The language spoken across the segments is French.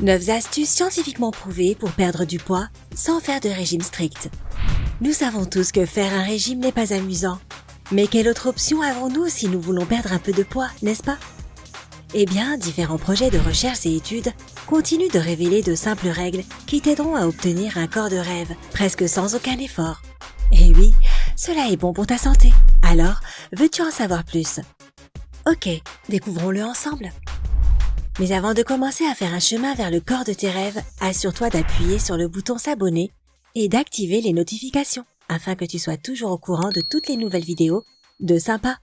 9 astuces scientifiquement prouvées pour perdre du poids sans faire de régime strict. Nous savons tous que faire un régime n'est pas amusant. Mais quelle autre option avons-nous si nous voulons perdre un peu de poids, n'est-ce pas? Eh bien, différents projets de recherche et études continuent de révéler de simples règles qui t'aideront à obtenir un corps de rêve, presque sans aucun effort. Et oui, cela est bon pour ta santé. Alors, veux-tu en savoir plus? Ok, découvrons-le ensemble. Mais avant de commencer à faire un chemin vers le corps de tes rêves, assure-toi d'appuyer sur le bouton s'abonner et d'activer les notifications afin que tu sois toujours au courant de toutes les nouvelles vidéos de Sympa.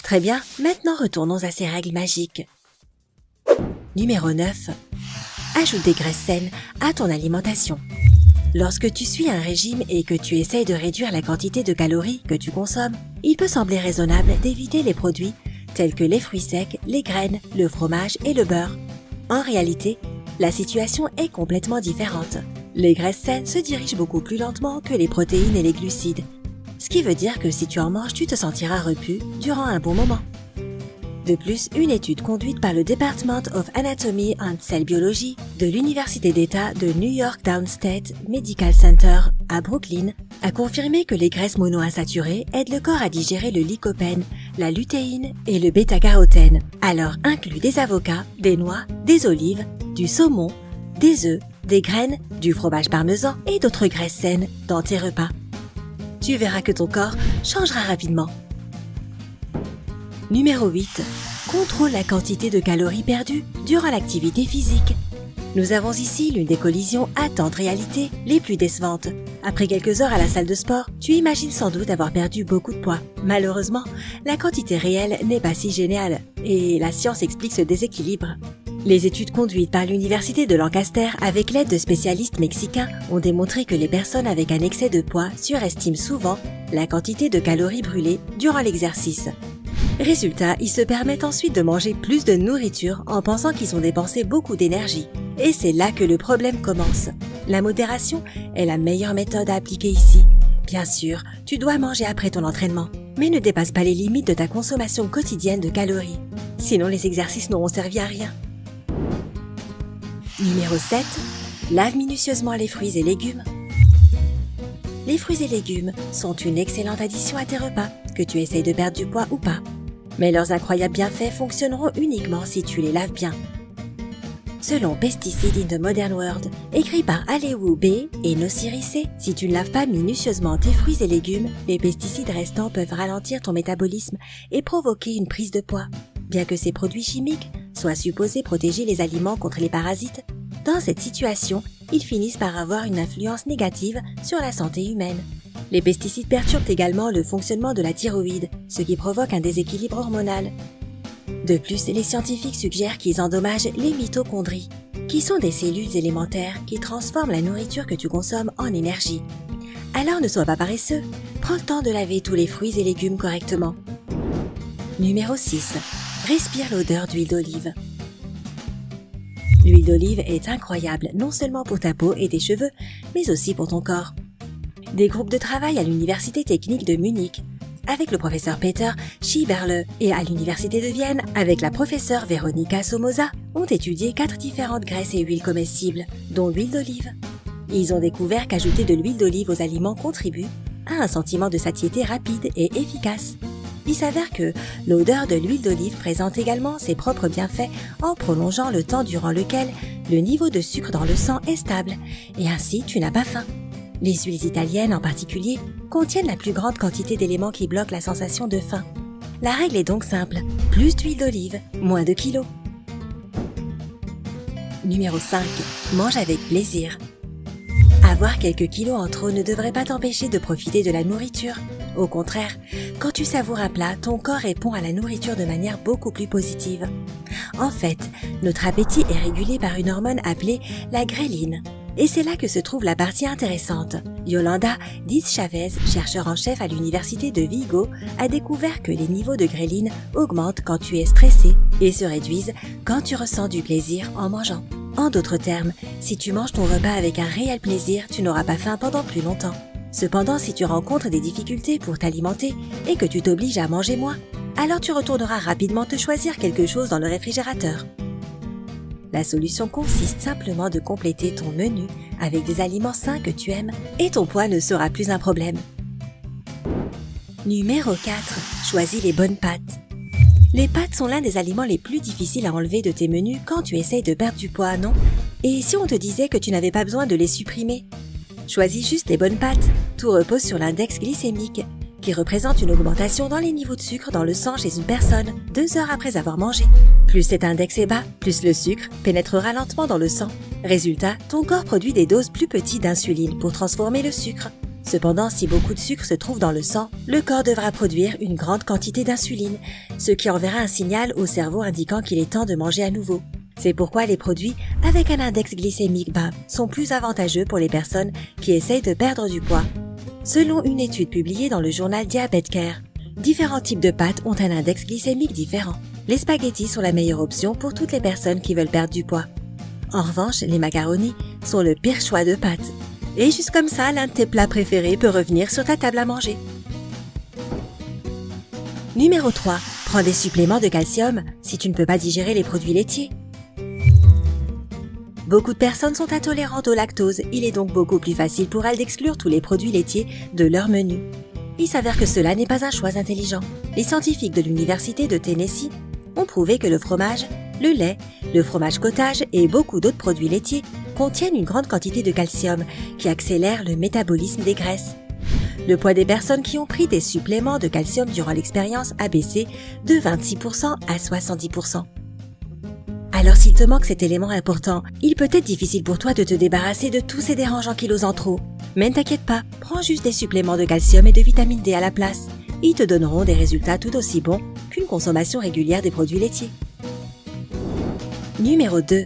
Très bien, maintenant retournons à ces règles magiques. Numéro 9. Ajoute des graisses saines à ton alimentation. Lorsque tu suis un régime et que tu essayes de réduire la quantité de calories que tu consommes, il peut sembler raisonnable d'éviter les produits tels que les fruits secs, les graines, le fromage et le beurre. En réalité, la situation est complètement différente. Les graisses saines se dirigent beaucoup plus lentement que les protéines et les glucides, ce qui veut dire que si tu en manges, tu te sentiras repu durant un bon moment. De plus, une étude conduite par le Department of Anatomy and Cell Biology de l'Université d'État de New York Downstate Medical Center à Brooklyn a confirmé que les graisses monoinsaturées aident le corps à digérer le lycopène, la lutéine et le bêta-carotène. Alors inclus des avocats, des noix, des olives, du saumon, des œufs, des graines, du fromage parmesan et d'autres graisses saines dans tes repas. Tu verras que ton corps changera rapidement. Numéro 8. Contrôle la quantité de calories perdues durant l'activité physique. Nous avons ici l'une des collisions attentes-réalité les plus décevantes. Après quelques heures à la salle de sport, tu imagines sans doute avoir perdu beaucoup de poids. Malheureusement, la quantité réelle n'est pas si géniale et la science explique ce déséquilibre. Les études conduites par l'université de Lancaster avec l'aide de spécialistes mexicains ont démontré que les personnes avec un excès de poids surestiment souvent la quantité de calories brûlées durant l'exercice. Résultat, ils se permettent ensuite de manger plus de nourriture en pensant qu'ils ont dépensé beaucoup d'énergie. Et c'est là que le problème commence. La modération est la meilleure méthode à appliquer ici. Bien sûr, tu dois manger après ton entraînement, mais ne dépasse pas les limites de ta consommation quotidienne de calories. Sinon, les exercices n'auront servi à rien. Numéro 7. Lave minutieusement les fruits et légumes. Les fruits et légumes sont une excellente addition à tes repas, que tu essayes de perdre du poids ou pas. Mais leurs incroyables bienfaits fonctionneront uniquement si tu les laves bien. Selon Pesticides in the Modern World, écrit par Alewu B. et Nociri C., si tu ne laves pas minutieusement tes fruits et légumes, les pesticides restants peuvent ralentir ton métabolisme et provoquer une prise de poids. Bien que ces produits chimiques soient supposés protéger les aliments contre les parasites, dans cette situation, ils finissent par avoir une influence négative sur la santé humaine. Les pesticides perturbent également le fonctionnement de la thyroïde, ce qui provoque un déséquilibre hormonal. De plus, les scientifiques suggèrent qu'ils endommagent les mitochondries, qui sont des cellules élémentaires qui transforment la nourriture que tu consommes en énergie. Alors ne sois pas paresseux, prends le temps de laver tous les fruits et légumes correctement. Numéro 6. Respire l'odeur d'huile d'olive. L'huile d'olive est incroyable, non seulement pour ta peau et tes cheveux, mais aussi pour ton corps. Des groupes de travail à l'Université technique de Munich, avec le professeur Peter Schieberle, et à l'Université de Vienne, avec la professeure Veronika Somoza, ont étudié 4 différentes graisses et huiles comestibles, dont l'huile d'olive. Ils ont découvert qu'ajouter de l'huile d'olive aux aliments contribue à un sentiment de satiété rapide et efficace. Il s'avère que l'odeur de l'huile d'olive présente également ses propres bienfaits en prolongeant le temps durant lequel le niveau de sucre dans le sang est stable, et ainsi tu n'as pas faim. Les huiles italiennes en particulier contiennent la plus grande quantité d'éléments qui bloquent la sensation de faim. La règle est donc simple, plus d'huile d'olive, moins de kilos. Numéro 5. Mange avec plaisir. Avoir quelques kilos en trop ne devrait pas t'empêcher de profiter de la nourriture. Au contraire, quand tu savoures un plat, ton corps répond à la nourriture de manière beaucoup plus positive. En fait, notre appétit est régulé par une hormone appelée la gréline. Et c'est là que se trouve la partie intéressante. Yolanda Diz-Chavez, chercheur en chef à l'université de Vigo, a découvert que les niveaux de gréline augmentent quand tu es stressé et se réduisent quand tu ressens du plaisir en mangeant. En d'autres termes, si tu manges ton repas avec un réel plaisir, tu n'auras pas faim pendant plus longtemps. Cependant, si tu rencontres des difficultés pour t'alimenter et que tu t'obliges à manger moins, alors tu retourneras rapidement te choisir quelque chose dans le réfrigérateur. La solution consiste simplement de compléter ton menu avec des aliments sains que tu aimes et ton poids ne sera plus un problème. Numéro 4. Choisis les bonnes pâtes. Les pâtes sont l'un des aliments les plus difficiles à enlever de tes menus quand tu essayes de perdre du poids, non? Et si on te disait que tu n'avais pas besoin de les supprimer? Choisis juste les bonnes pâtes. Tout repose sur l'index glycémique, qui représente une augmentation dans les niveaux de sucre dans le sang chez une personne 2 heures après avoir mangé. Plus cet index est bas, plus le sucre pénétrera lentement dans le sang. Résultat, ton corps produit des doses plus petites d'insuline pour transformer le sucre. Cependant, si beaucoup de sucre se trouve dans le sang, le corps devra produire une grande quantité d'insuline, ce qui enverra un signal au cerveau indiquant qu'il est temps de manger à nouveau. C'est pourquoi les produits avec un index glycémique bas sont plus avantageux pour les personnes qui essayent de perdre du poids. Selon une étude publiée dans le journal Diabetes Care, différents types de pâtes ont un index glycémique différent. Les spaghettis sont la meilleure option pour toutes les personnes qui veulent perdre du poids. En revanche, les macaronis sont le pire choix de pâtes. Et juste comme ça, l'un de tes plats préférés peut revenir sur ta table à manger. Numéro 3. Prends des suppléments de calcium si tu ne peux pas digérer les produits laitiers. Beaucoup de personnes sont intolérantes au lactose, il est donc beaucoup plus facile pour elles d'exclure tous les produits laitiers de leur menu. Il s'avère que cela n'est pas un choix intelligent. Les scientifiques de l'université de Tennessee ont prouvé que le fromage, le lait, le fromage cottage et beaucoup d'autres produits laitiers contiennent une grande quantité de calcium qui accélère le métabolisme des graisses. Le poids des personnes qui ont pris des suppléments de calcium durant l'expérience a baissé de 26% à 70%. Alors s'il te manque cet élément important, il peut être difficile pour toi de te débarrasser de tous ces dérangeants kilos en trop. Mais ne t'inquiète pas, prends juste des suppléments de calcium et de vitamine D à la place. Ils te donneront des résultats tout aussi bons qu'une consommation régulière des produits laitiers. Numéro 2.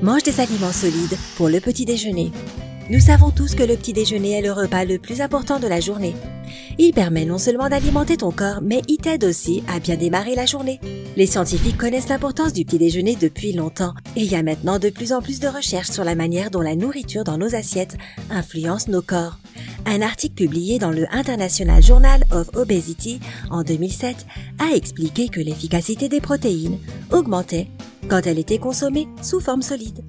Mange des aliments solides pour le petit déjeuner. Nous savons tous que le petit déjeuner est le repas le plus important de la journée. Il permet non seulement d'alimenter ton corps, mais il t'aide aussi à bien démarrer la journée. Les scientifiques connaissent l'importance du petit déjeuner depuis longtemps et il y a maintenant de plus en plus de recherches sur la manière dont la nourriture dans nos assiettes influence nos corps. Un article publié dans le International Journal of Obesity en 2007 a expliqué que l'efficacité des protéines augmentait quand elles étaient consommées sous forme solide.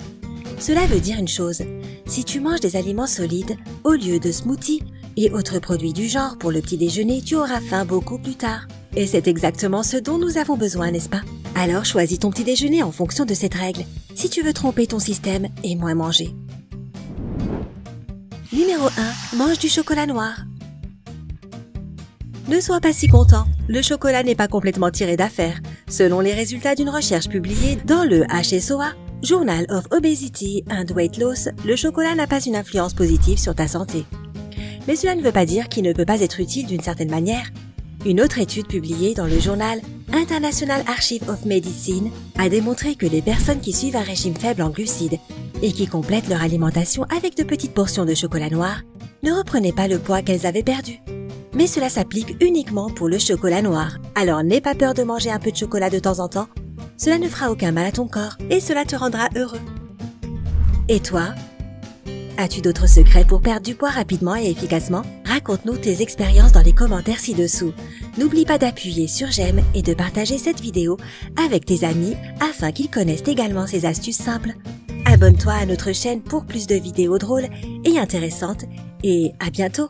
Cela veut dire une chose, si tu manges des aliments solides au lieu de smoothies et autres produits du genre pour le petit déjeuner, tu auras faim beaucoup plus tard. Et c'est exactement ce dont nous avons besoin, n'est-ce pas? Alors choisis ton petit déjeuner en fonction de cette règle, si tu veux tromper ton système et moins manger. Numéro 1. Mange du chocolat noir. Ne sois pas si content, le chocolat n'est pas complètement tiré d'affaire. Selon les résultats d'une recherche publiée dans le HSOA, Journal of Obesity and Weight Loss, le chocolat n'a pas une influence positive sur ta santé. Mais cela ne veut pas dire qu'il ne peut pas être utile d'une certaine manière. Une autre étude publiée dans le journal International Archive of Medicine a démontré que les personnes qui suivent un régime faible en glucides et qui complètent leur alimentation avec de petites portions de chocolat noir ne reprenaient pas le poids qu'elles avaient perdu. Mais cela s'applique uniquement pour le chocolat noir. Alors n'aie pas peur de manger un peu de chocolat de temps en temps. Cela ne fera aucun mal à ton corps et cela te rendra heureux. Et toi? As-tu d'autres secrets pour perdre du poids rapidement et efficacement? Raconte-nous tes expériences dans les commentaires ci-dessous. N'oublie pas d'appuyer sur j'aime et de partager cette vidéo avec tes amis afin qu'ils connaissent également ces astuces simples. Abonne-toi à notre chaîne pour plus de vidéos drôles et intéressantes et à bientôt!